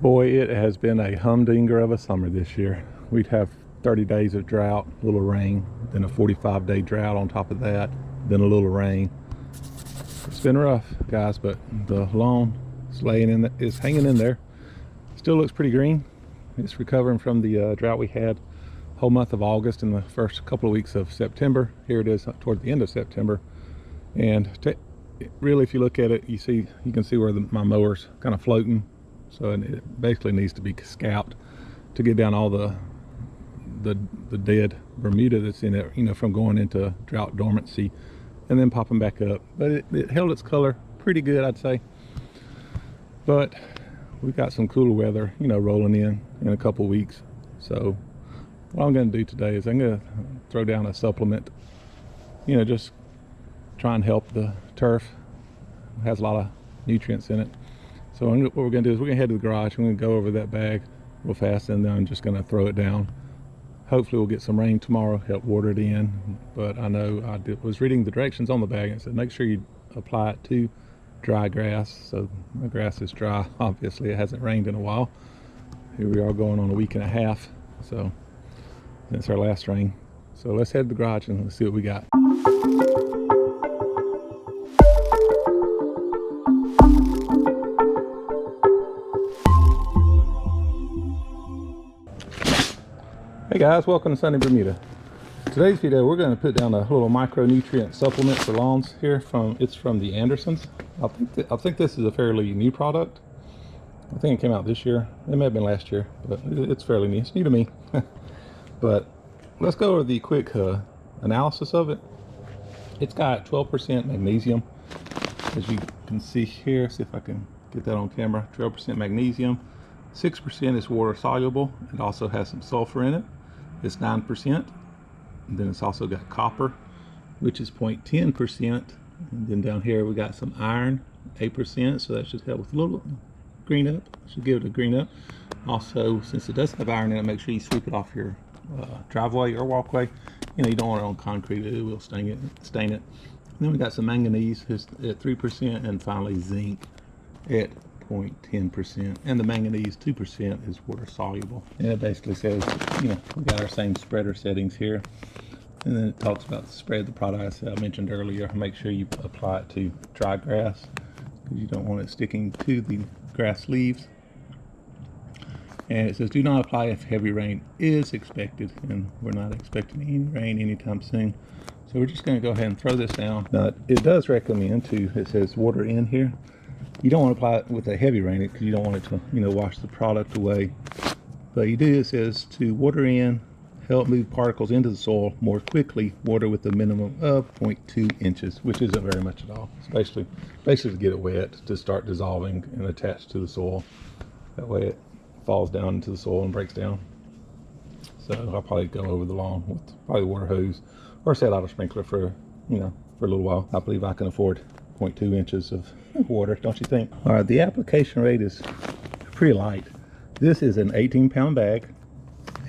Boy, it has been a humdinger of a summer this year. We'd have 30 days of drought, a little rain, then a 45-day drought on top of that, then a little rain. It's been rough, guys, but the lawn is hanging in there. Still looks pretty green. It's recovering from the drought we had whole month of August and the first couple of weeks of September. Here it is toward the end of September, and really, if you look at it, you can see where my mower's kind of floating. So it basically needs to be scalped to get down all the dead Bermuda that's in it, you know, from going into drought dormancy and then popping back up. But it held its color pretty good, I'd say. But we've got some cooler weather, you know, rolling in a couple weeks. So what I'm going to do today is I'm going to throw down a supplement, you know, just try and help the turf. It has a lot of nutrients in it. So what we're going to do is we're going to head to the garage. We're going to go over that bag real fast, and then I'm just going to throw it down. Hopefully we'll get some rain tomorrow, help water it in. But I know was reading the directions on the bag, and it said make sure you apply it to dry grass. So the grass is dry. Obviously it hasn't rained in a while. Here we are going on a week and a half. So that's our last rain. So let's head to the garage and let's see what we got. Hey guys, welcome to Sunny Bermuda. Today's video, we're going to put down a little micronutrient supplement for lawns here. It's from the Andersons. I think this is a fairly new product. I think it came out this year. It may have been last year, but it's fairly new. It's new to me. But let's go over the quick analysis of it. It's got 12% magnesium, as you can see here. See if I can get that on camera. 12% magnesium. 6% is water soluble. It also has some sulfur in it. It's 9%. And then it's also got copper, which is 0.10%. And then down here we got some iron, 8%. So that should help with a little green up. Should give it a green up. Also, since it does have iron in it, make sure you sweep it off your driveway or walkway. You know, you don't want it on concrete. It will stain it. And then we got some manganese at 3%, and finally zinc at 0.10%, and the manganese 2% is water soluble. And it basically says, you know, we got our same spreader settings here, and then it talks about the spread the product I mentioned earlier. Make sure you apply it to dry grass because you don't want it sticking to the grass leaves. And it says do not apply if heavy rain is expected, and we're not expecting any rain anytime soon. So we're just going to go ahead and throw this down. Now it does recommend it says water in here. You don't want to apply it with a heavy rain because you don't want it to, you know, wash the product away. But you do, it says to water in, help move particles into the soil more quickly. Water with a minimum of 0.2 inches, which isn't very much at all. It's basically to get it wet, to start dissolving and attach to the soil. That way it falls down into the soil and breaks down. So I'll probably go over the lawn with probably a water hose or set out a sprinkler for, you know, for a little while. I believe I can afford 0.2 inches of water, don't you think? All right, the application rate is pretty light. This is an 18-pound bag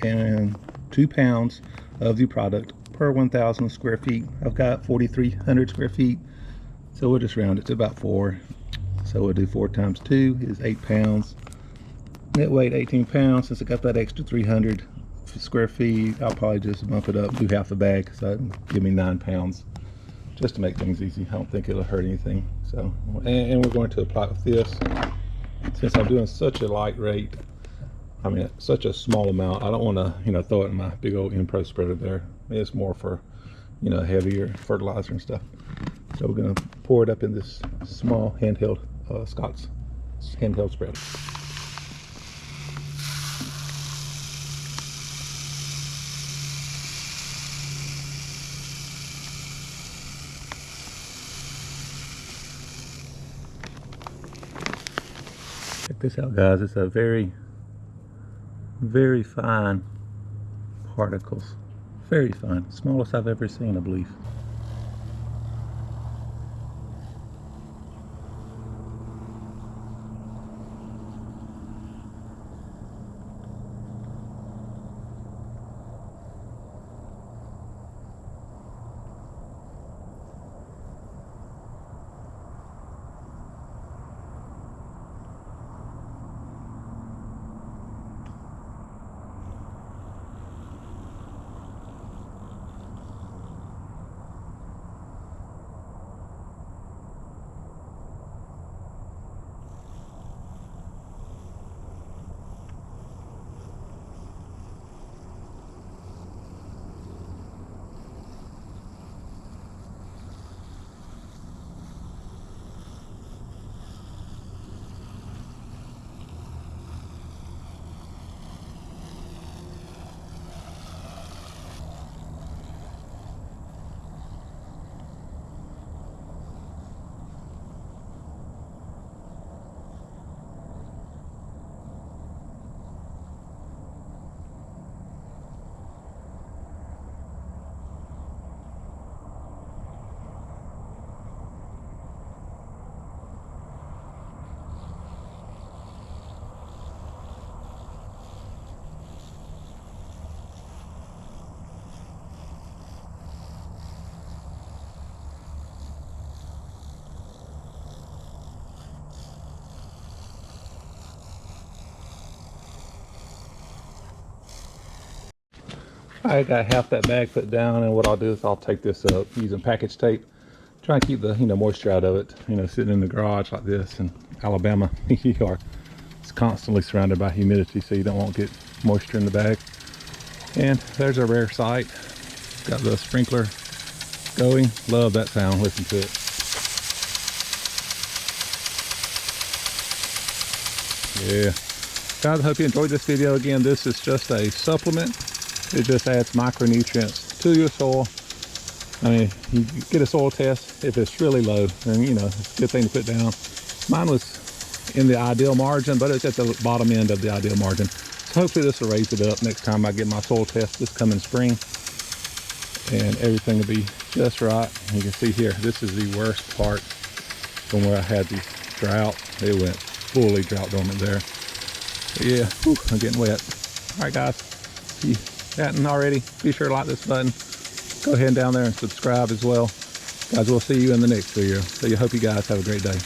and 2 pounds of the product per 1,000 square feet. I've got 4,300 square feet, so we'll just round it to about 4. So we'll do 4 times 2 is 8 pounds. Net weight 18 pounds. Since I got that extra 300 square feet, I'll probably just bump it up, do half the bag, so that'll give me 9 pounds. Just to make things easy. I don't think it'll hurt anything. So, and we're going to apply it with this. Since I'm doing such a light rate, I mean, such a small amount, I don't want to, you know, throw it in my big old Impro spreader there. It's more for, you know, heavier fertilizer and stuff. So we're going to pour it up in this small handheld Scott's handheld spreader. Check this out, guys. It's a very, very fine particles. Very fine. Smallest I've ever seen, I believe. I got half that bag put down, and what I'll do is I'll take this up using package tape. Try and keep the moisture out of it. Sitting in the garage like this in Alabama, it's constantly surrounded by humidity, so you don't want to get moisture in the bag. And there's a rare sight. Got the sprinkler going. Love that sound. Listen to it. Yeah. Guys, I hope you enjoyed this video. Again, this is just a supplement. It just adds micronutrients to your soil. I mean, you get a soil test. If it's really low, then it's a good thing to put down. Mine was in the ideal margin, but it's at the bottom end of the ideal margin. So hopefully this will raise it up next time I get my soil test this coming spring, and everything will be just right. You can see here, this is the worst part from where I had the drought. It went fully drought dormant there. But yeah, whew, I'm getting wet. All right, guys, if you hadn't already, be sure to like this button. Go ahead down there and subscribe as well. Guys, we'll see you in the next video. So I hope you guys have a great day.